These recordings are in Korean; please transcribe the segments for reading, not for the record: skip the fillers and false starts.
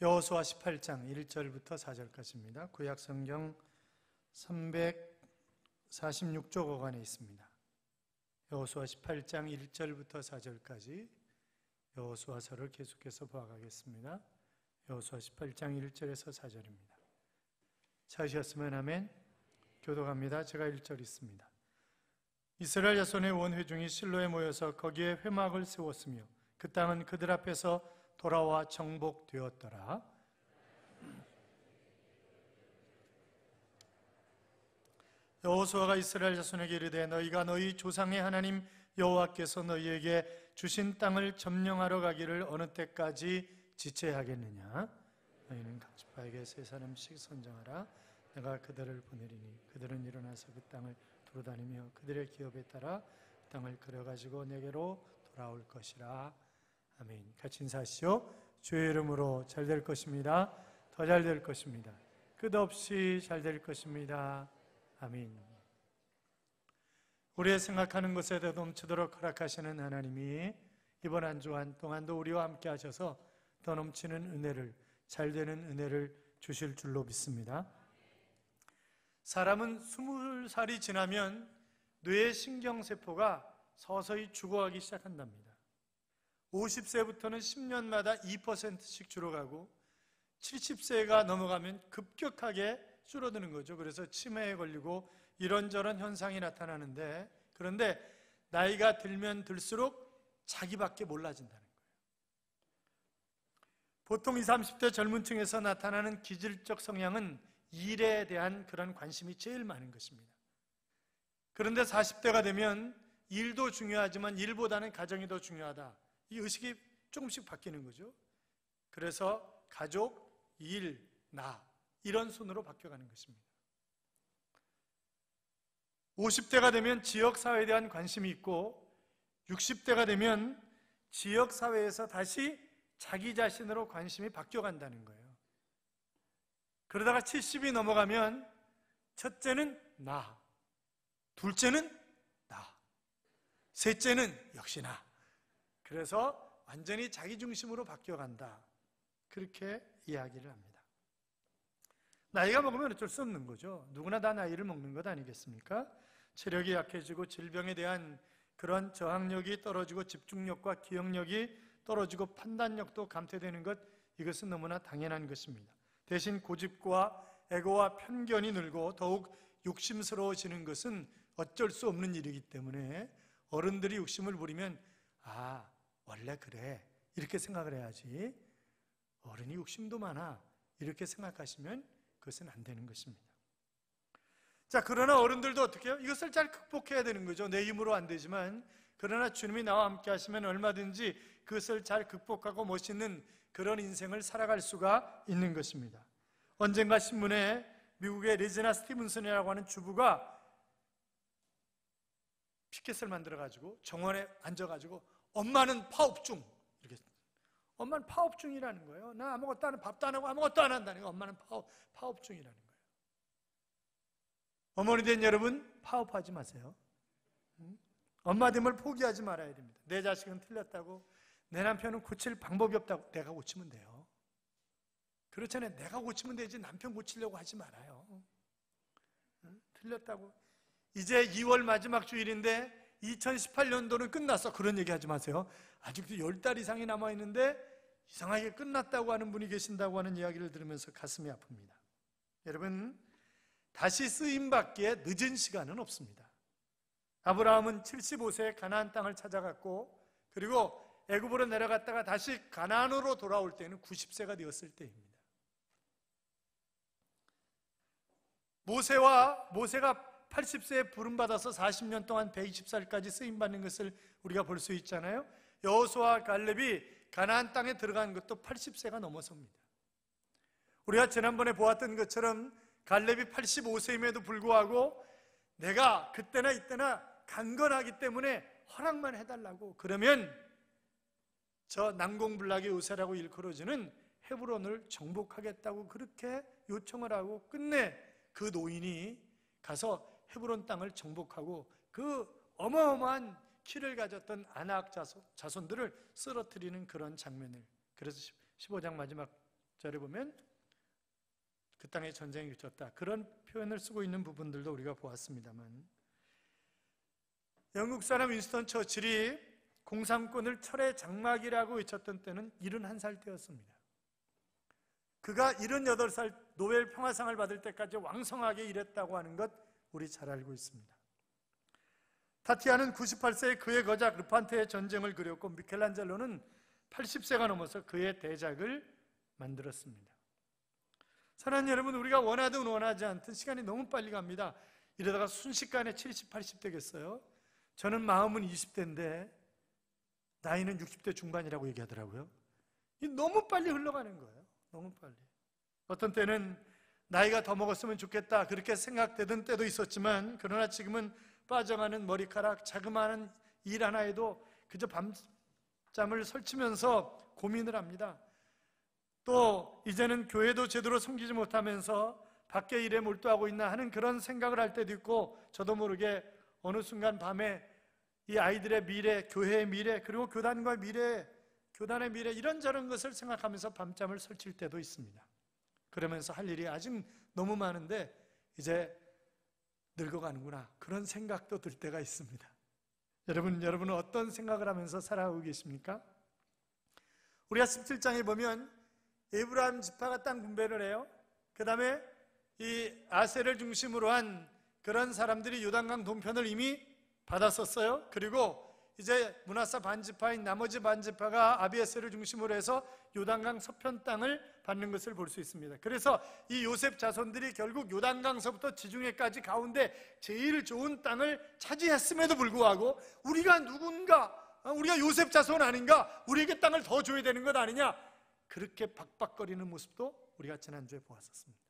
여호수아 18장 1절부터 4절까지입니다. 구약 성경 346쪽 어간에 있습니다. 여호수아 18장 1절부터 4절까지 여호수아서를 계속해서 보아가겠습니다. 여호수아 18장 1절에서 4절입니다. 찾으셨으면 아멘. 교독합니다. 제가 1절 있습니다. 이스라엘 자손의 온 회중이 실로에 모여서 거기에 회막을 세웠으며 그 땅은 그들 앞에서 돌아와 정복되었더라. 여호수아가 이스라엘 자손에게 이르되 너희가 너희 조상의 하나님 여호와께서 너희에게 주신 땅을 점령하러 가기를 어느 때까지 지체하겠느냐? 너희는 각 지파에게 세 사람씩 선정하라. 내가 그들을 보내리니 그들은 일어나서 그 땅을 두루다니며 그들의 기업에 따라 그 땅을 그려가지고 내게로 돌아올 것이라. 아멘. 같이 인사하시오. 주의 이름으로 잘 될 것입니다. 더 잘 될 것입니다. 끝없이 잘 될 것입니다. 아멘. 우리의 생각하는 것에 더 넘치도록 허락하시는 하나님이 이번 한 주간 동안도 우리와 함께 하셔서 더 넘치는 은혜를, 잘 되는 은혜를 주실 줄로 믿습니다. 사람은 20살이 지나면 뇌의 신경세포가 서서히 죽어가기 시작한답니다. 50세부터는 10년마다 2%씩 줄어가고 70세가 넘어가면 급격하게 줄어드는 거죠. 그래서 치매에 걸리고 이런저런 현상이 나타나는데, 그런데 나이가 들면 들수록 자기밖에 몰라진다는 거예요. 보통 20, 30대 젊은 층에서 나타나는 기질적 성향은 일에 대한 그런 관심이 제일 많은 것입니다. 그런데 40대가 되면 일도 중요하지만 일보다는 가정이 더 중요하다. 이 의식이 조금씩 바뀌는 거죠. 그래서 가족, 일, 나 이런 순으로 바뀌어가는 것입니다. 50대가 되면 지역사회에 대한 관심이 있고 60대가 되면 지역사회에서 다시 자기 자신으로 관심이 바뀌어간다는 거예요. 그러다가 70이 넘어가면 첫째는 나, 둘째는 나, 셋째는 역시 나. 그래서 완전히 자기 중심으로 바뀌어간다. 그렇게 이야기를 합니다. 나이가 먹으면 어쩔 수 없는 거죠. 누구나 다 나이를 먹는 것 아니겠습니까? 체력이 약해지고 질병에 대한 그런 저항력이 떨어지고 집중력과 기억력이 떨어지고 판단력도 감퇴되는 것, 이것은 너무나 당연한 것입니다. 대신 고집과 에고와 편견이 늘고 더욱 욕심스러워지는 것은 어쩔 수 없는 일이기 때문에 어른들이 욕심을 부리면 원래 그래 이렇게 생각을 해야지, 어른이 욕심도 많아 이렇게 생각하시면 그것은 안 되는 것입니다. 자, 그러나 어른들도 어떻게 해요? 이것을 잘 극복해야 되는 거죠. 내 힘으로 안 되지만, 그러나 주님이 나와 함께 하시면 얼마든지 그것을 잘 극복하고 멋있는 그런 인생을 살아갈 수가 있는 것입니다. 언젠가 신문에 미국의 리즈나 스티븐슨이라고 하는 주부가 피켓을 만들어가지고 정원에 앉아가지고 엄마는 파업 중, 이렇게. 엄마는 파업 중이라는 거예요. 나 아무것도 안 하고 밥도 안 하고 아무것도 안 한다는 거예요. 엄마는 파업 중이라는 거예요. 어머니 된 여러분, 파업하지 마세요. 엄마 됨을 포기하지 말아야 됩니다. 내 자식은 틀렸다고, 내 남편은 고칠 방법이 없다고, 내가 고치면 돼요. 그렇잖아요. 내가 고치면 되지 남편 고치려고 하지 말아요. 틀렸다고. 이제 2월 마지막 주일인데 2018년도는 끝났어. 그런 얘기 하지 마세요. 아직도 10달 이상이 남아있는데 이상하게 끝났다고 하는 분이 계신다고 하는 이야기를 들으면서 가슴이 아픕니다. 여러분, 다시 쓰임받기에 늦은 시간은 없습니다. 아브라함은 75세에 가나안 땅을 찾아갔고, 그리고 애굽으로 내려갔다가 다시 가나안으로 돌아올 때는 90세가 되었을 때입니다. 모세가 80세에 부름받아서 40년 동안 120살까지 쓰임받는 것을 우리가 볼 수 있잖아요. 여호수아와 갈렙이 가나안 땅에 들어간 것도 80세가 넘어섭니다. 우리가 지난번에 보았던 것처럼 갈렙이 85세임에도 불구하고 내가 그때나 이때나 강건하기 때문에 허락만 해달라고, 그러면 저 난공불락의 요새라고 일컬어지는 헤브론을 정복하겠다고 그렇게 요청을 하고, 끝내 그 노인이 가서 헤브론 땅을 정복하고 그 어마어마한 키를 가졌던 아낙 자손들을 쓰러뜨리는 그런 장면을, 그래서 15장 마지막 절에 보면 그 땅에 전쟁이 그쳤다, 그런 표현을 쓰고 있는 부분들도 우리가 보았습니다만, 영국 사람 윈스턴 처칠이 공산권을 철의 장막이라고 외쳤던 때는 71살 때였습니다. 그가 78살 노벨 평화상을 받을 때까지 왕성하게 일했다고 하는 것 우리 잘 알고 있습니다. 타티아는 98세에 그의 거작 르판테의 전쟁을 그렸고, 미켈란젤로는 80세가 넘어서 그의 대작을 만들었습니다. 사랑하는 여러분, 우리가 원하든 원하지 않든 시간이 너무 빨리 갑니다. 이러다가 순식간에 70, 80 되겠어요? 저는 마음은 20대인데 나이는 60대 중반이라고 얘기하더라고요. 너무 빨리 흘러가는 거예요. 너무 빨리. 어떤 때는 나이가 더 먹었으면 좋겠다 그렇게 생각되던 때도 있었지만, 그러나 지금은 빠져가는 머리카락, 자그마한 일 하나에도 그저 밤잠을 설치면서 고민을 합니다. 또 이제는 교회도 제대로 섬기지 못하면서 밖에 일에 몰두하고 있나 하는 그런 생각을 할 때도 있고, 저도 모르게 어느 순간 밤에 이 아이들의 미래, 교회의 미래, 그리고 교단과 미래, 교단의 미래, 이런저런 것을 생각하면서 밤잠을 설칠 때도 있습니다. 그러면서 할 일이 아직 너무 많은데 이제 늙어가는구나, 그런 생각도 들 때가 있습니다. 여러분은 어떤 생각을 하면서 살아가고 계십니까? 우리가 17장에 보면 에브라임 지파가 땅 분배를 해요. 그 다음에 이 아셀을 중심으로 한 그런 사람들이 요단강 동편을 이미 받았었어요. 그리고 이제 므낫사 반지파인 나머지 반지파가 아비에셀을 중심으로 해서 요단강 서편 땅을 받는 것을 볼 수 있습니다. 그래서 이 요셉 자손들이 결국 요단강서부터 지중해까지 가운데 제일 좋은 땅을 차지했음에도 불구하고, 우리가 누군가, 우리가 요셉 자손 아닌가, 우리에게 땅을 더 줘야 되는 것 아니냐, 그렇게 박박거리는 모습도 우리가 지난주에 보았었습니다.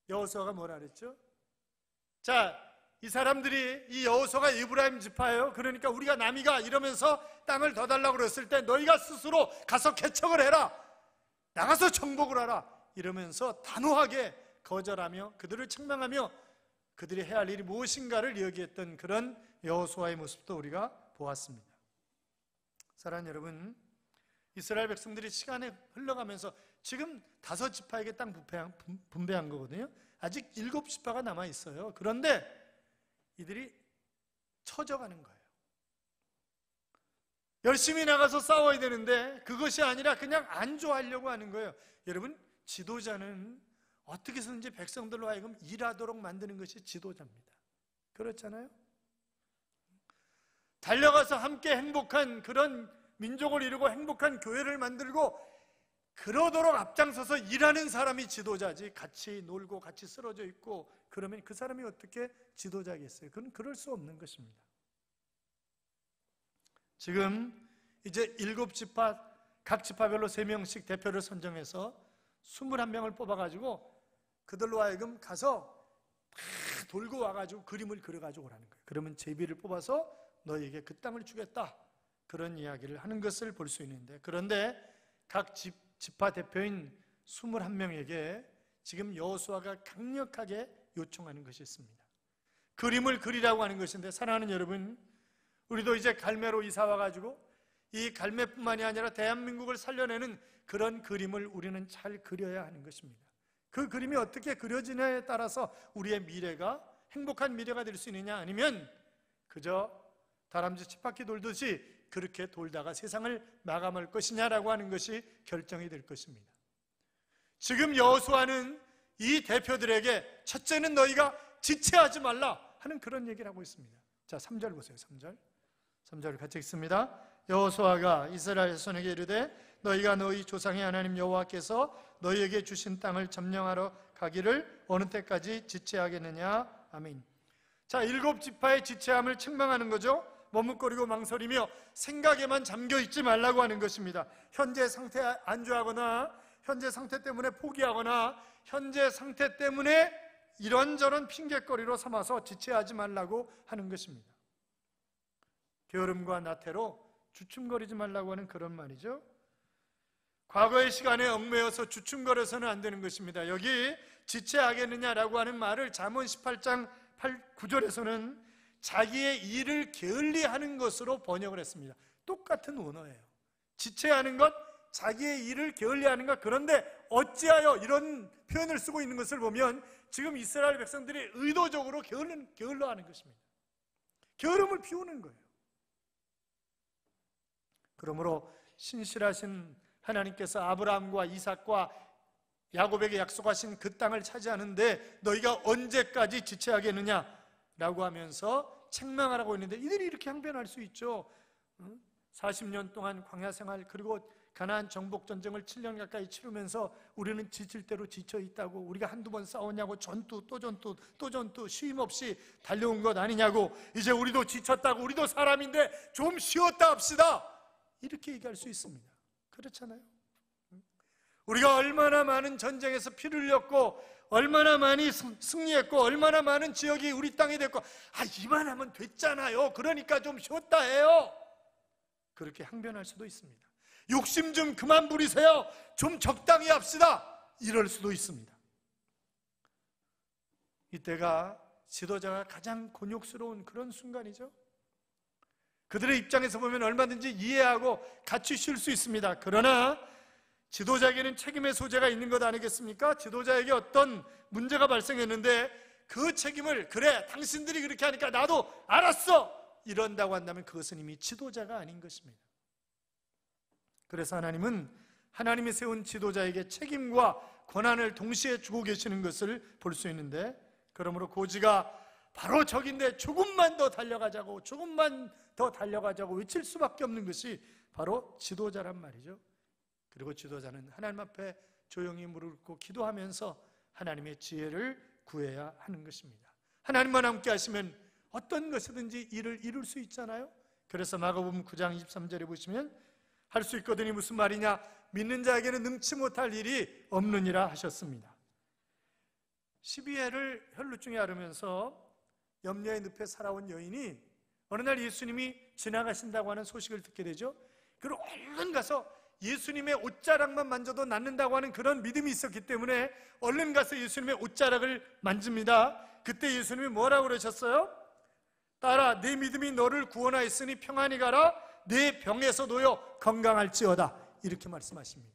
여호수아가 뭐라 그랬죠? 자, 이 사람들이, 이 여호수아가 에브라임 지파예요. 그러니까 우리가 남이가 이러면서 땅을 더 달라고 그랬을 때 너희가 스스로 가서 개척을 해라, 나가서 정복을 하라, 이러면서 단호하게 거절하며 그들을 책망하며 그들이 해야 할 일이 무엇인가를 이야기했던 그런 여호수아의 모습도 우리가 보았습니다. 사랑하는 여러분, 이스라엘 백성들이 시간이 흘러가면서 지금 5지파에게 땅 분배한 거거든요. 아직 7지파가 남아있어요. 그런데 이들이 처져가는 거예요. 열심히 나가서 싸워야 되는데 그것이 아니라 그냥 안주하려고 하는 거예요. 여러분, 지도자는 어떻게 해서든지 백성들로 하여금 일하도록 만드는 것이 지도자입니다. 그렇잖아요? 달려가서 함께 행복한 그런 민족을 이루고 행복한 교회를 만들고 그러도록 앞장서서 일하는 사람이 지도자지, 같이 놀고 같이 쓰러져 있고 그러면 그 사람이 어떻게 지도자겠어요? 그건 그럴 수 없는 것입니다. 지금 이제 7지파, 각 지파별로 3명씩 대표를 선정해서 21명을 뽑아가지고 그들로 하여금 가서 다 돌고 와가지고 그림을 그려가지고 오라는 거예요. 그러면 제비를 뽑아서 너희에게 그 땅을 주겠다, 그런 이야기를 하는 것을 볼 수 있는데, 그런데 각 지파 대표인 21명에게 지금 여호수아가 강력하게 요청하는 것이 있습니다. 그림을 그리라고 하는 것인데, 사랑하는 여러분, 우리도 이제 갈매로 이사 와가지고 이 갈매뿐만이 아니라 대한민국을 살려내는 그런 그림을 우리는 잘 그려야 하는 것입니다. 그 그림이 어떻게 그려지냐에 따라서 우리의 미래가 행복한 미래가 될 수 있느냐, 아니면 그저 다람쥐 쳇바퀴 돌듯이 그렇게 돌다가 세상을 마감할 것이냐라고 하는 것이 결정이 될 것입니다. 지금 여호수아는 이 대표들에게 첫째는 너희가 지체하지 말라 하는 그런 얘기를 하고 있습니다. 자, 3절 보세요. 3절 같이 읽습니다. 여호수아가 이스라엘 자손에게 이르되 너희가 너희 조상의 하나님 여호와께서 너희에게 주신 땅을 점령하러 가기를 어느 때까지 지체하겠느냐. 아멘. 자, 7지파의 지체함을 책망하는 거죠. 머뭇거리고 망설이며 생각에만 잠겨있지 말라고 하는 것입니다. 현재 상태에 안주하거나 현재 상태 때문에 포기하거나 현재 상태 때문에 이런저런 핑계거리로 삼아서 지체하지 말라고 하는 것입니다. 게으름과 나태로 주춤거리지 말라고 하는 그런 말이죠. 과거의 시간에 얽매여서 주춤거려서는 안 되는 것입니다. 여기 지체하겠느냐라고 하는 말을 잠언 18장 9절에서는 자기의 일을 게을리하는 것으로 번역을 했습니다. 똑같은 원어예요. 지체하는 것, 자기의 일을 게을리하는가? 그런데 어찌하여 이런 표현을 쓰고 있는 것을 보면 지금 이스라엘 백성들이 의도적으로 게을러하는 것입니다. 게으름을 피우는 거예요. 그러므로 신실하신 하나님께서 아브라함과 이삭과 야곱에게 약속하신 그 땅을 차지하는데 너희가 언제까지 지체하겠느냐 라고 하면서 책망하라고 했는데 이들이 이렇게 항변할 수 있죠. 40년 동안 광야 생활, 그리고 가나안 정복 전쟁을 7년 가까이 치르면서 우리는 지칠 대로 지쳐 있다고, 우리가 한두 번 싸웠냐고, 전투 또 전투 또 전투 쉼 없이 달려온 것 아니냐고, 이제 우리도 지쳤다고, 우리도 사람인데 좀 쉬었다 합시다, 이렇게 얘기할 수 있습니다. 그렇잖아요. 우리가 얼마나 많은 전쟁에서 피를 흘렸고, 얼마나 많이 승리했고, 얼마나 많은 지역이 우리 땅이 됐고, 이만하면 됐잖아요, 그러니까 좀 쉬었다 해요. 그렇게 항변할 수도 있습니다. 욕심 좀 그만 부리세요, 좀 적당히 합시다, 이럴 수도 있습니다. 이때가 지도자가 가장 곤욕스러운 그런 순간이죠. 그들의 입장에서 보면 얼마든지 이해하고 같이 쉴 수 있습니다. 그러나 지도자에게는 책임의 소재가 있는 것 아니겠습니까? 지도자에게 어떤 문제가 발생했는데 그 책임을, 그래 당신들이 그렇게 하니까 나도 알았어, 이런다고 한다면 그것은 이미 지도자가 아닌 것입니다. 그래서 하나님은 하나님이 세운 지도자에게 책임과 권한을 동시에 주고 계시는 것을 볼 수 있는데, 그러므로 고지가 바로 적인데 조금만 더 달려가자고, 조금만 더 달려가자고 외칠 수밖에 없는 것이 바로 지도자란 말이죠. 그리고 지도자는 하나님 앞에 조용히 무릎 꿇고 기도하면서 하나님의 지혜를 구해야 하는 것입니다. 하나님만 함께 하시면 어떤 것이든지 일을 이룰 수 있잖아요. 그래서 마가복음 9장 23절에 보시면 할 수 있거든이 무슨 말이냐, 믿는 자에게는 능치 못할 일이 없느니라 하셨습니다. 12해를 혈루증에 앓으면서 염려의 늪에 살아온 여인이 어느 날 예수님이 지나가신다고 하는 소식을 듣게 되죠. 그리고 얼른 가서 예수님의 옷자락만 만져도 낫는다고 하는 그런 믿음이 있었기 때문에 얼른 가서 예수님의 옷자락을 만집니다. 그때 예수님이 뭐라고 그러셨어요? 딸아, 내 믿음이 너를 구원하였으니 평안히 가라, 내 병에서 놓여 건강할지어다, 이렇게 말씀하십니다.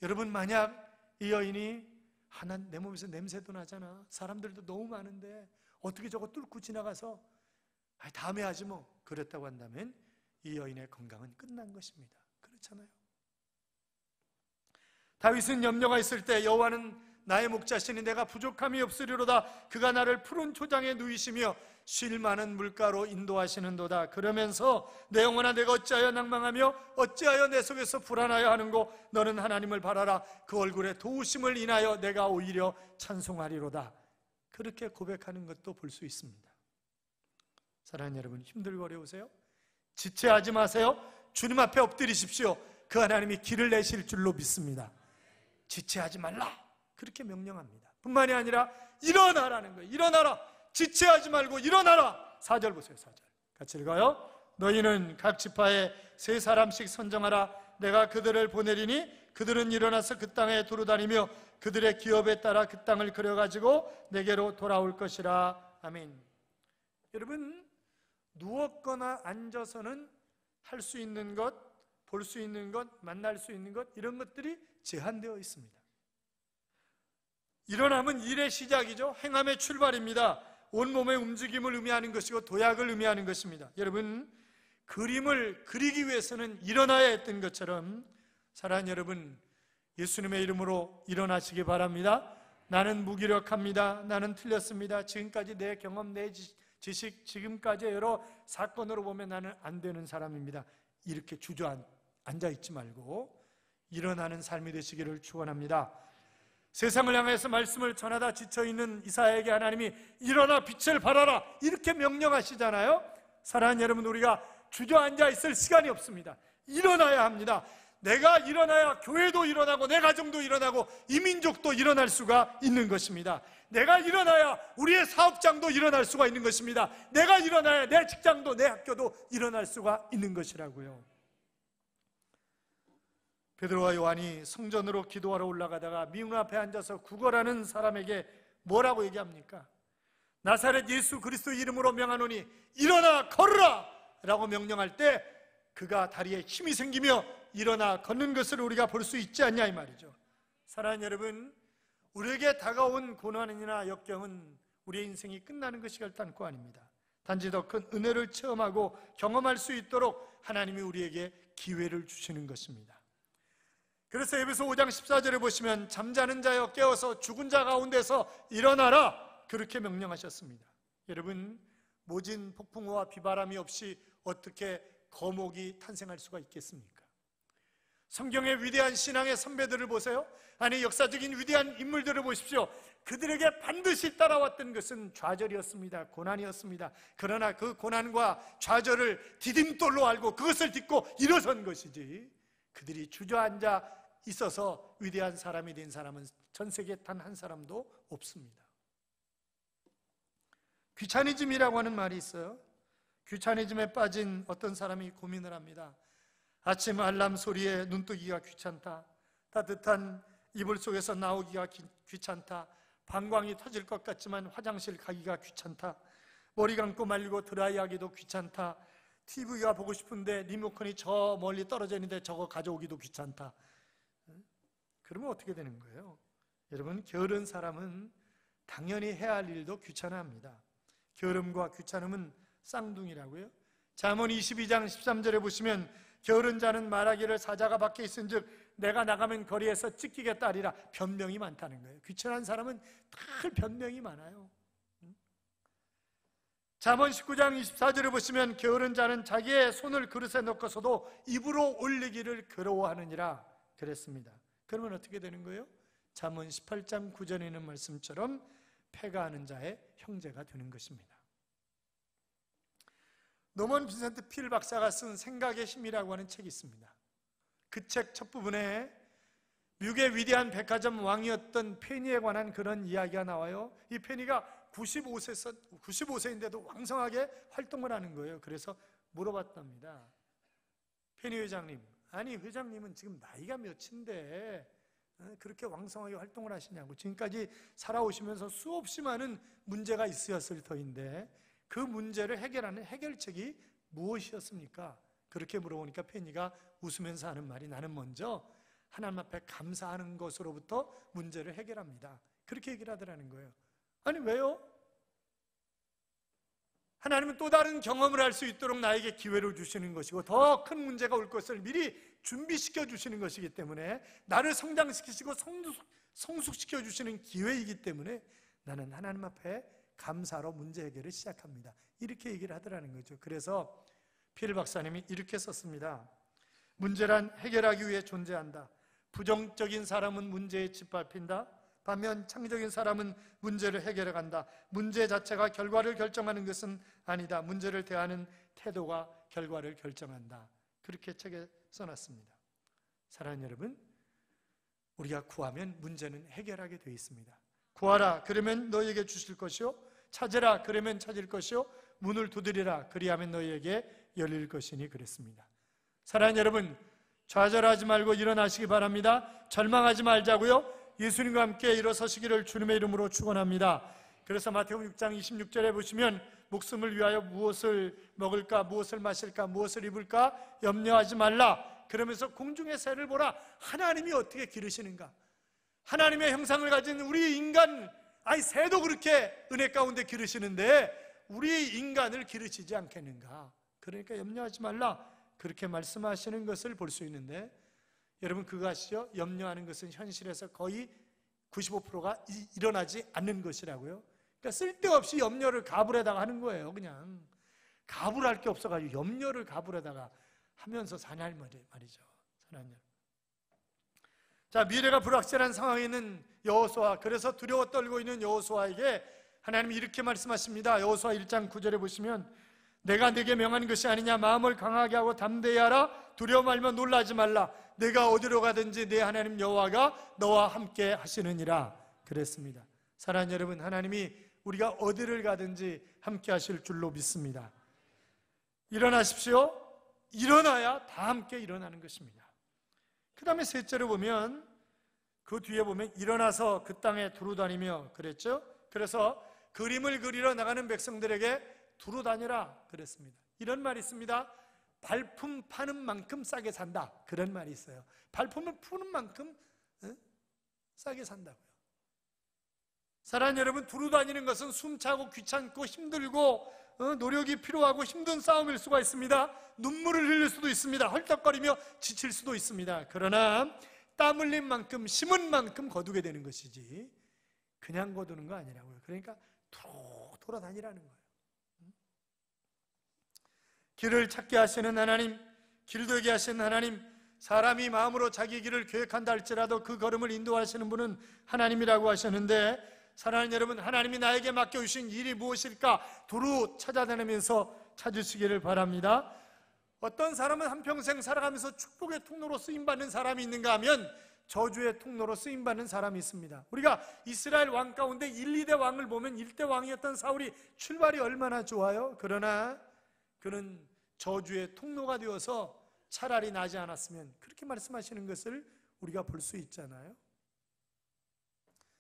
여러분, 만약 이 여인이 난 내 몸에서 냄새도 나잖아, 사람들도 너무 많은데 어떻게 저거 뚫고 지나가서 다음에 하지 뭐, 그랬다고 한다면 이 여인의 건강은 끝난 것입니다. 그렇잖아요. 다윗은 염려가 있을 때 여호와는 나의 목자시니 내가 부족함이 없으리로다, 그가 나를 푸른 초장에 누이시며 쉴 만한 물가로 인도하시는도다. 그러면서 내 영혼아, 내가 어찌하여 낭망하며 어찌하여 내 속에서 불안하여 하는고, 너는 하나님을 바라라, 그 얼굴에 도우심을 인하여 내가 오히려 찬송하리로다. 그렇게 고백하는 것도 볼 수 있습니다. 사랑하는 여러분, 힘들고 어려우세요? 지체하지 마세요. 주님 앞에 엎드리십시오. 그 하나님이 길을 내실 줄로 믿습니다. 지체하지 말라, 그렇게 명령합니다. 뿐만이 아니라 일어나라는 거예요. 일어나라, 지체하지 말고 일어나라. 4절 보세요. 4절 같이 읽어요. 너희는 각 지파에 3사람씩 선정하라. 내가 그들을 보내리니 그들은 일어나서 그 땅에 두루다니며 그들의 기업에 따라 그 땅을 그려가지고 내게로 돌아올 것이라. 아멘. 여러분, 누웠거나 앉아서는 할 수 있는 것, 볼 수 있는 것, 만날 수 있는 것, 이런 것들이 제한되어 있습니다. 일어남은 일의 시작이죠. 행함의 출발입니다. 온몸의 움직임을 의미하는 것이고 도약을 의미하는 것입니다. 여러분, 그림을 그리기 위해서는 일어나야 했던 것처럼 사랑하는 여러분, 예수님의 이름으로 일어나시기 바랍니다. 나는 무기력합니다. 나는 틀렸습니다. 지금까지 내 경험, 내 지식, 지금까지의 여러 사건으로 보면 나는 안 되는 사람입니다. 이렇게 주저앉아 있지 말고 일어나는 삶이 되시기를 축원합니다. 세상을 향해서 말씀을 전하다 지쳐있는 이사야에게 하나님이 일어나 빛을 발하라, 이렇게 명령하시잖아요. 사랑하는 여러분, 우리가 주저앉아 있을 시간이 없습니다. 일어나야 합니다. 내가 일어나야 교회도 일어나고 내 가정도 일어나고 이 민족도 일어날 수가 있는 것입니다. 내가 일어나야 우리의 사업장도 일어날 수가 있는 것입니다. 내가 일어나야 내 직장도 내 학교도 일어날 수가 있는 것이라고요. 베드로와 요한이 성전으로 기도하러 올라가다가 미문 앞에 앉아서 구걸하는 사람에게 뭐라고 얘기합니까? 나사렛 예수 그리스도 이름으로 명하노니 일어나 걸으라 라고 명령할 때 그가 다리에 힘이 생기며 일어나 걷는 것을 우리가 볼 수 있지 않냐 이 말이죠. 사랑하는 여러분, 우리에게 다가온 고난이나 역경은 우리의 인생이 끝나는 것이 결단코 아닙니다. 단지 더 큰 은혜를 체험하고 경험할 수 있도록 하나님이 우리에게 기회를 주시는 것입니다. 그래서 에베소 5장 14절에 보시면 잠자는 자여 깨어서 죽은 자 가운데서 일어나라 그렇게 명령하셨습니다. 여러분, 모진 폭풍우와 비바람이 없이 어떻게 거목이 탄생할 수가 있겠습니까? 성경의 위대한 신앙의 선배들을 보세요. 아니, 역사적인 위대한 인물들을 보십시오. 그들에게 반드시 따라왔던 것은 좌절이었습니다. 고난이었습니다. 그러나 그 고난과 좌절을 디딤돌로 알고 그것을 딛고 일어선 것이지, 그들이 주저앉아 있어서 위대한 사람이 된 사람은 전 세계에 단 한 사람도 없습니다. 귀차니즘이라고 하는 말이 있어요. 귀차니즘에 빠진 어떤 사람이 고민을 합니다. 아침 알람 소리에 눈뜨기가 귀찮다. 따뜻한 이불 속에서 나오기가 귀찮다. 방광이 터질 것 같지만 화장실 가기가 귀찮다. 머리 감고 말리고 드라이하기도 귀찮다. TV가 보고 싶은데 리모컨이 저 멀리 떨어져 있는데 저거 가져오기도 귀찮다. 그러면 어떻게 되는 거예요? 여러분, 게으른 사람은 당연히 해야 할 일도 귀찮아합니다. 게으름과 귀찮음은 쌍둥이라고요. 잠언 22장 13절에 보시면 게으른 자는 말하기를 사자가 밖에 있은즉 내가 나가면 거리에서 찢기겠다 하리라. 변명이 많다는 거예요. 귀찮은 사람은 다 변명이 많아요. 잠언 19장 24절에 보시면 게으른 자는 자기의 손을 그릇에 넣고서도 입으로 올리기를 괴로워하느니라 그랬습니다. 그러면 어떻게 되는 거예요? 잠언 18장 9절에 있는 말씀처럼 패가하는 자의 형제가 되는 것입니다. 노먼 빈센트 필 박사가 쓴 생각의 힘이라고 하는 책이 있습니다. 그 책 첫 부분에 미국의 위대한 백화점 왕이었던 페니에 관한 그런 이야기가 나와요. 이 페니가 95세인데도 왕성하게 활동을 하는 거예요. 그래서 물어봤답니다. 페니 회장님, 아니 회장님은 지금 나이가 몇인데 그렇게 왕성하게 활동을 하시냐고. 지금까지 살아오시면서 수없이 많은 문제가 있으셨을 터인데 그 문제를 해결하는 해결책이 무엇이었습니까? 그렇게 물어보니까 페니가 웃으면서 하는 말이, 나는 먼저 하나님 앞에 감사하는 것으로부터 문제를 해결합니다. 그렇게 얘기를 하더라는 거예요. 아니 왜요? 하나님은 또 다른 경험을 할 수 있도록 나에게 기회를 주시는 것이고 더 큰 문제가 올 것을 미리 준비시켜 주시는 것이기 때문에, 나를 성장시키시고 성숙시켜 주시는 기회이기 때문에 나는 하나님 앞에 감사로 문제 해결을 시작합니다. 이렇게 얘기를 하더라는 거죠. 그래서 필 박사님이 이렇게 썼습니다. 문제란 해결하기 위해 존재한다. 부정적인 사람은 문제에 짓밟힌다. 반면 창의적인 사람은 문제를 해결해 간다. 문제 자체가 결과를 결정하는 것은 아니다. 문제를 대하는 태도가 결과를 결정한다. 그렇게 책에 써놨습니다. 사랑하는 여러분, 우리가 구하면 문제는 해결하게 되어 있습니다. 구하라 그러면 너희에게 주실 것이요, 찾으라 그러면 찾을 것이요, 문을 두드리라 그리하면 너희에게 열릴 것이니 그랬습니다. 사랑하는 여러분, 좌절하지 말고 일어나시기 바랍니다. 절망하지 말자고요. 예수님과 함께 일어서시기를 주님의 이름으로 축원합니다. 그래서 마태복음 6장 26절에 보시면 목숨을 위하여 무엇을 먹을까, 무엇을 마실까, 무엇을 입을까 염려하지 말라. 그러면서 공중의 새를 보라. 하나님이 어떻게 기르시는가. 하나님의 형상을 가진 우리 인간, 새도 그렇게 은혜 가운데 기르시는데 우리 인간을 기르시지 않겠는가. 그러니까 염려하지 말라. 그렇게 말씀하시는 것을 볼 수 있는데, 여러분 그거 아시죠? 염려하는 것은 현실에서 거의 95%가 일어나지 않는 것이라고요. 그러니까 쓸데없이 염려를 가불에다가 하는 거예요. 그냥 가불할 게 없어가지고 염려를 가불에다가 하면서 사냐 말이죠. 사랑하는 여러분, 자, 미래가 불확실한 상황에 있는 여호수아, 그래서 두려워 떨고 있는 여호수아에게 하나님이 이렇게 말씀하십니다. 여호수아 1장 9절에 보시면 내가 네게 명한 것이 아니냐. 마음을 강하게 하고 담대히 하라. 두려워 말며 놀라지 말라. 내가 어디로 가든지 내 하나님 여호와가 너와 함께 하시느니라 그랬습니다. 사랑하는 여러분, 하나님이 우리가 어디를 가든지 함께 하실 줄로 믿습니다. 일어나십시오. 일어나야 다 함께 일어나는 것입니다. 그 다음에 셋째로 보면, 그 뒤에 보면 일어나서 그 땅에 두루 다니며 그랬죠. 그래서 그림을 그리러 나가는 백성들에게 두루 다니라 그랬습니다. 이런 말이 있습니다. 발품 파는 만큼 싸게 산다, 그런 말이 있어요. 발품을 푸는 만큼 싸게 산다고요. 사랑하는 여러분, 두루 다니는 것은 숨차고 귀찮고 힘들고 노력이 필요하고 힘든 싸움일 수가 있습니다. 눈물을 흘릴 수도 있습니다. 헐떡거리며 지칠 수도 있습니다. 그러나 땀 흘린 만큼, 심은 만큼 거두게 되는 것이지 그냥 거두는 거 아니라고요. 그러니까 돌아다니라는 거예요. 길을 찾게 하시는 하나님, 길되게 하시는 하나님, 사람이 마음으로 자기 길을 계획한다 할지라도 그 걸음을 인도하시는 분은 하나님이라고 하셨는데, 사랑하는 여러분, 하나님이 나에게 맡겨주신 일이 무엇일까 두루 찾아다니면서 찾으시기를 바랍니다. 어떤 사람은 한평생 살아가면서 축복의 통로로 쓰임받는 사람이 있는가 하면 저주의 통로로 쓰임받는 사람이 있습니다. 우리가 이스라엘 왕 가운데 1, 2대 왕을 보면 1대 왕이었던 사울이 출발이 얼마나 좋아요. 그러나 그는 저주의 통로가 되어서 차라리 나지 않았으면, 그렇게 말씀하시는 것을 우리가 볼 수 있잖아요.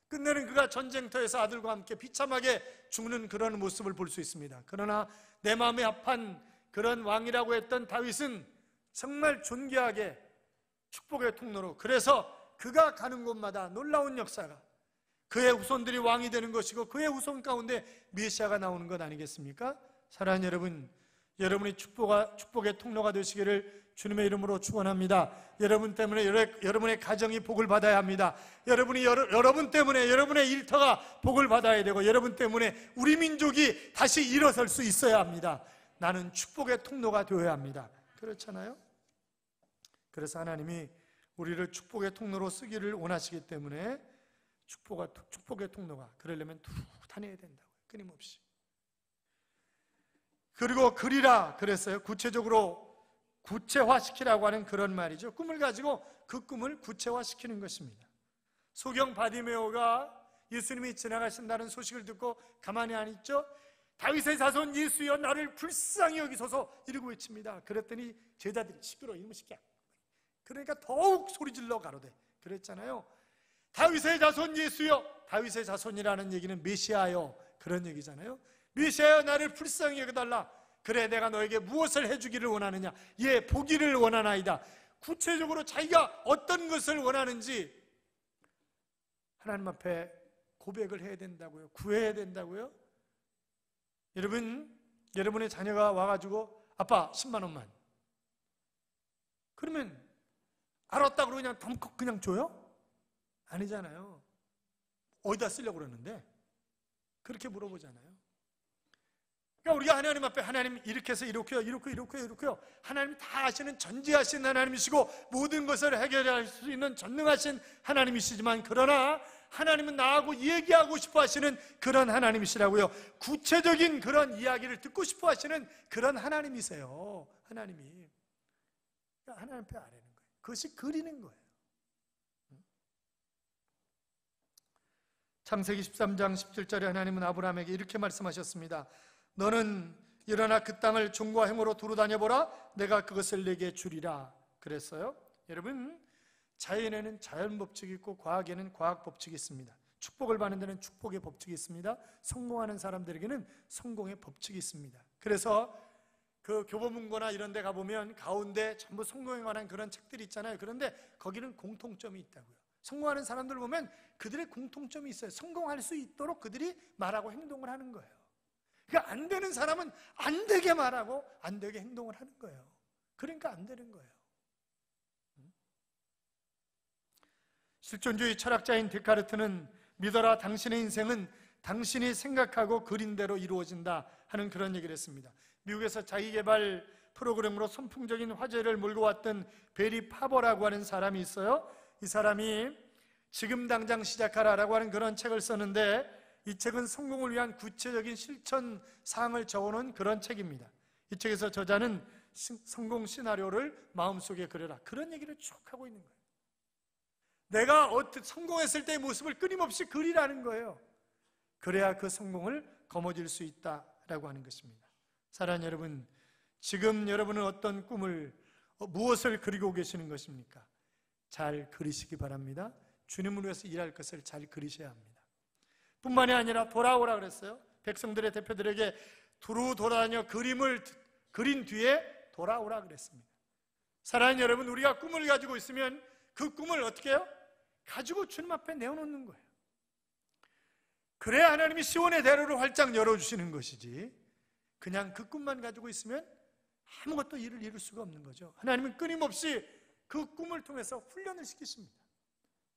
끝내는 그가 전쟁터에서 아들과 함께 비참하게 죽는 그런 모습을 볼 수 있습니다. 그러나 내 마음에 합한 그런 왕이라고 했던 다윗은 정말 존귀하게 축복의 통로로, 그래서 그가 가는 곳마다 놀라운 역사가, 그의 후손들이 왕이 되는 것이고 그의 후손 가운데 메시아가 나오는 것 아니겠습니까? 사랑하는 여러분, 여러분이 축복의 통로가 되시기를 주님의 이름으로 축원합니다. 여러분 때문에 여러분의 가정이 복을 받아야 합니다. 여러분 때문에 여러분의 일터가 복을 받아야 되고, 여러분 때문에 우리 민족이 다시 일어설 수 있어야 합니다. 나는 축복의 통로가 되어야 합니다. 그렇잖아요? 그래서 하나님이 우리를 축복의 통로로 쓰기를 원하시기 때문에 축복의 통로가, 그러려면 쭉 다녀야 된다고요. 끊임없이. 그리고 그리라 그랬어요. 구체적으로 구체화시키라고 하는 그런 말이죠. 꿈을 가지고 그 꿈을 구체화시키는 것입니다. 소경 바디메오가 예수님이 지나가신다는 소식을 듣고 가만히 안 있죠. 다윗의 자손 예수여 나를 불쌍히 여기소서 이러고 외칩니다. 그랬더니 제자들이 시끄러워, 이놈의 새끼야. 그러니까 더욱 소리질러 가로되 그랬잖아요. 다윗의 자손 예수여, 다윗의 자손이라는 얘기는 메시아요, 그런 얘기잖아요. 메시아여 나를 불쌍히 여겨달라. 그래, 내가 너에게 무엇을 해주기를 원하느냐? 예, 보기를 원하나이다. 구체적으로 자기가 어떤 것을 원하는지 하나님 앞에 고백을 해야 된다고요. 구해야 된다고요. 여러분의 자녀가 와가지고 아빠 10만 원만, 그러면 알았다고 그냥 덤컥 그냥 줘요? 아니잖아요. 어디다 쓰려고 그러는데? 그렇게 물어보잖아요. 그러니까 우리가 하나님 앞에, 하나님 이렇게 해서 이렇게요, 이렇게요. 하나님 다 아시는 전지하신 하나님이시고 모든 것을 해결할 수 있는 전능하신 하나님이시지만, 그러나 하나님은 나하고 얘기하고 싶어 하시는 그런 하나님이시라고요. 구체적인 그런 이야기를 듣고 싶어 하시는 그런 하나님이세요. 하나님이. 그러니까 하나님 앞에 아뢰는 거예요. 그것이 그리는 거예요. 창세기 13장 17절에 하나님은 아브라함에게 이렇게 말씀하셨습니다. 너는 일어나 그 땅을 종과 행으로 두루 다녀보라. 내가 그것을 내게 주리라 그랬어요. 여러분, 자연에는 자연 법칙이 있고 과학에는 과학 법칙이 있습니다. 축복을 받는 데는 축복의 법칙이 있습니다. 성공하는 사람들에게는 성공의 법칙이 있습니다. 그래서 그 교보문고나 이런 데 가보면 가운데 전부 성공에 관한 그런 책들이 있잖아요. 그런데 거기는 공통점이 있다고요. 성공하는 사람들 보면 그들의 공통점이 있어요. 성공할 수 있도록 그들이 말하고 행동을 하는 거예요. 그러니까 안 되는 사람은 안 되게 말하고 안 되게 행동을 하는 거예요. 그러니까 안 되는 거예요. 실존주의 철학자인 데카르트는 믿어라, 당신의 인생은 당신이 생각하고 그린 대로 이루어진다 하는 그런 얘기를 했습니다. 미국에서 자기개발 프로그램으로 선풍적인 화제를 몰고 왔던 베리 파버라고 하는 사람이 있어요. 이 사람이 지금 당장 시작하라라고 하는 그런 책을 썼는데, 이 책은 성공을 위한 구체적인 실천 사항을 적어놓은 그런 책입니다. 이 책에서 저자는 성공 시나리오를 마음속에 그려라, 그런 얘기를 쭉 하고 있는 거예요. 내가 성공했을 때의 모습을 끊임없이 그리라는 거예요. 그래야 그 성공을 거머쥘 수 있다라고 하는 것입니다. 사랑하는 여러분, 지금 여러분은 어떤 꿈을, 무엇을 그리고 계시는 것입니까? 잘 그리시기 바랍니다. 주님을 위해서 일할 것을 잘 그리셔야 합니다. 뿐만이 아니라 돌아오라 그랬어요. 백성들의 대표들에게 두루 돌아다녀 그림을 그린 뒤에 돌아오라 그랬습니다. 사랑하는 여러분, 우리가 꿈을 가지고 있으면 그 꿈을 어떻게 해요? 가지고 주님 앞에 내어놓는 거예요. 그래야 하나님이 시온의 대로를 활짝 열어주시는 것이지, 그냥 그 꿈만 가지고 있으면 아무것도 일을 이룰 수가 없는 거죠. 하나님은 끊임없이 그 꿈을 통해서 훈련을 시키십니다.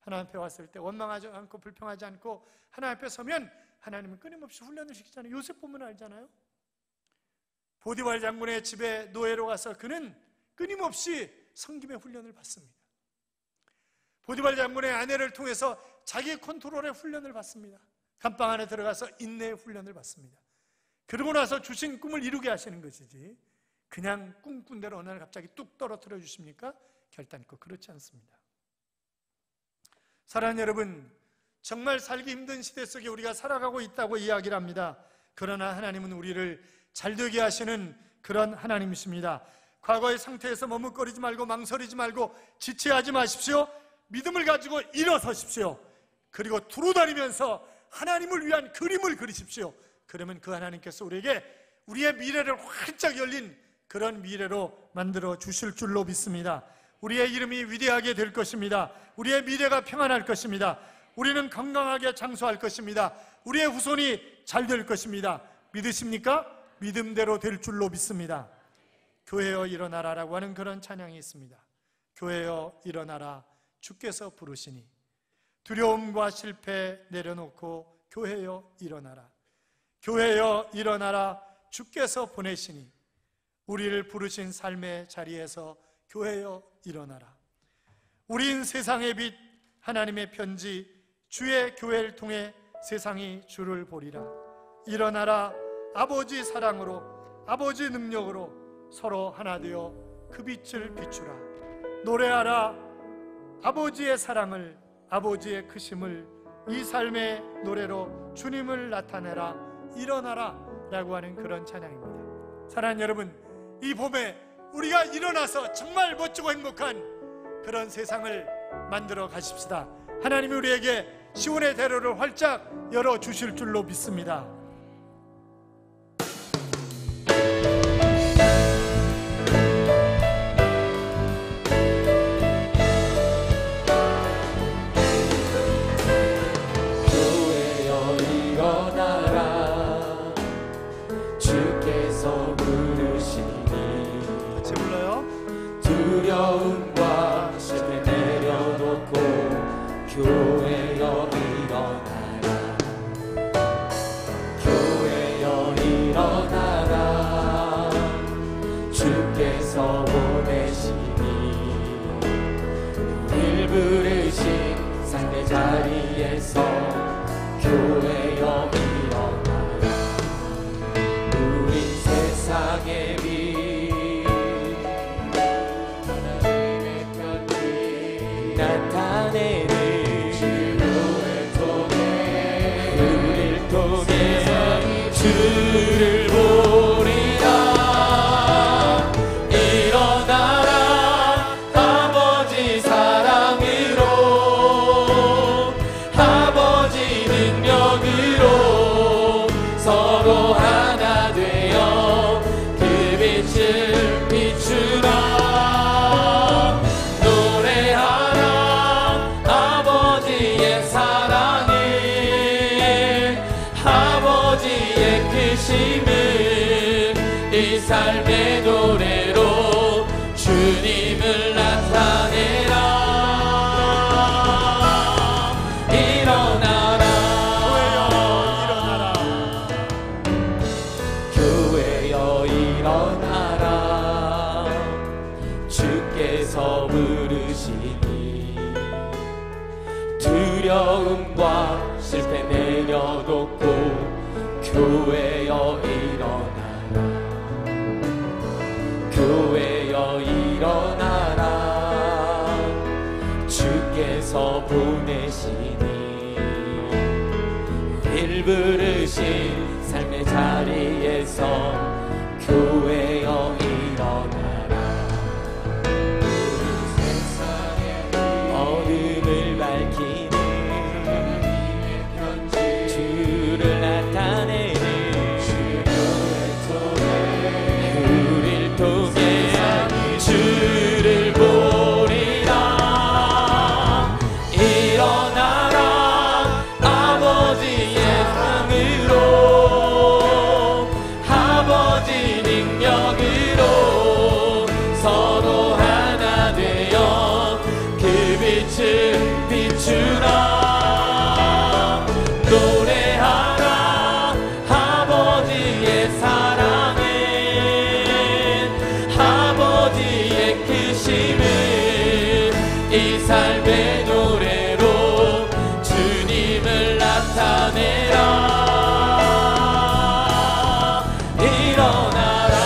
하나님 앞에 왔을 때 원망하지 않고 불평하지 않고 하나님 앞에 서면 하나님은 끊임없이 훈련을 시키잖아요. 요셉 보면 알잖아요. 보디발 장군의 집에 노예로 가서 그는 끊임없이 섬김의 훈련을 받습니다. 보디발 장군의 아내를 통해서 자기 컨트롤의 훈련을 받습니다. 감방 안에 들어가서 인내의 훈련을 받습니다. 그러고 나서 주신 꿈을 이루게 하시는 것이지, 그냥 꿈꾼 대로 어느 날 갑자기 뚝 떨어뜨려 주십니까? 결단코 그렇지 않습니다. 사랑하는 여러분, 정말 살기 힘든 시대 속에 우리가 살아가고 있다고 이야기를 합니다. 그러나 하나님은 우리를 잘되게 하시는 그런 하나님이십니다. 과거의 상태에서 머뭇거리지 말고 망설이지 말고 지체하지 마십시오. 믿음을 가지고 일어서십시오. 그리고 두루다니면서 하나님을 위한 그림을 그리십시오. 그러면 그 하나님께서 우리에게 우리의 미래를 활짝 열린 그런 미래로 만들어 주실 줄로 믿습니다. 우리의 이름이 위대하게 될 것입니다. 우리의 미래가 평안할 것입니다. 우리는 건강하게 장수할 것입니다. 우리의 후손이 잘 될 것입니다. 믿으십니까? 믿음대로 될 줄로 믿습니다. 교회여 일어나라라고 하는 그런 찬양이 있습니다. 교회여 일어나라, 주께서 부르시니. 두려움과 실패 내려놓고 교회여 일어나라. 교회여 일어나라, 주께서 보내시니. 우리를 부르신 삶의 자리에서 교회여 일어나라. 우린 세상의 빛, 하나님의 편지, 주의 교회를 통해 세상이 주를 보리라. 일어나라, 아버지 사랑으로, 아버지 능력으로 서로 하나 되어 그 빛을 비추라. 노래하라, 아버지의 사랑을, 아버지의 크심을, 이 삶의 노래로 주님을 나타내라. 일어나라 라고 하는 그런 찬양입니다. 사랑하는 여러분, 이 봄에 우리가 일어나서 정말 멋지고 행복한 그런 세상을 만들어 가십시다. 하나님이 우리에게 시온의 대로를 활짝 열어주실 줄로 믿습니다. 교회여 일어나라, 주께서 부르시니. 같이 불러요. 두려움과 실패 내려놓고 교회여 일어나라. 교회여 일어나라, 주께서 보내시니. 우릴 부르신 삶의 자리에서 교회여 일어나라. 우린 세상의 빛, 나타내는 주를 통해, 우릴 통해 주를 보리라. 일어나라, 아버지 사랑으로, 아버지 능력으로 서로 하나 되어 그 빛을 비추라. 이 삶의 노래로 주님을 나타내라. 일어나라, 교회여 일어나라, 주께서 부르시니. 두려움과 실패 내려놓고 교회여 일어나라. 교회여 일어나라, 주께서 보내시니. 우릴 부르신 삶의 자리에서 교회여 일어나라. 세상의 어둠을 밝히는 주를 나타내는 우릴 통해 빛을 비추라. 노래하라 아버지의 사랑은, 아버지의 크심은 이 삶의 노래로 주님을 나타내라. 일어나라.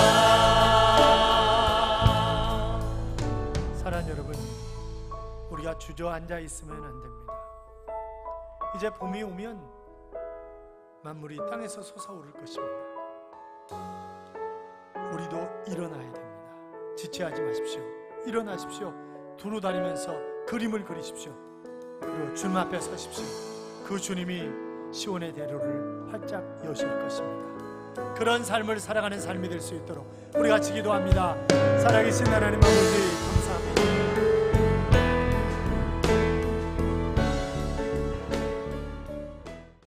사랑하는 여러분, 우리가 주저앉아 있으면 안 됩니다. 이제 봄이 오면 만물이 땅에서 솟아오를 것입니다. 우리도 일어나야 됩니다. 지체하지 마십시오. 일어나십시오. 두루 다니면서 그림을 그리십시오. 그리고 주님 앞에 서십시오. 그 주님이 시온의 대로를 활짝 여실 것입니다. 그런 삶을 살아가는 삶이 될 수 있도록 우리 같이 기도합니다. 살아계신 하나님 아버지,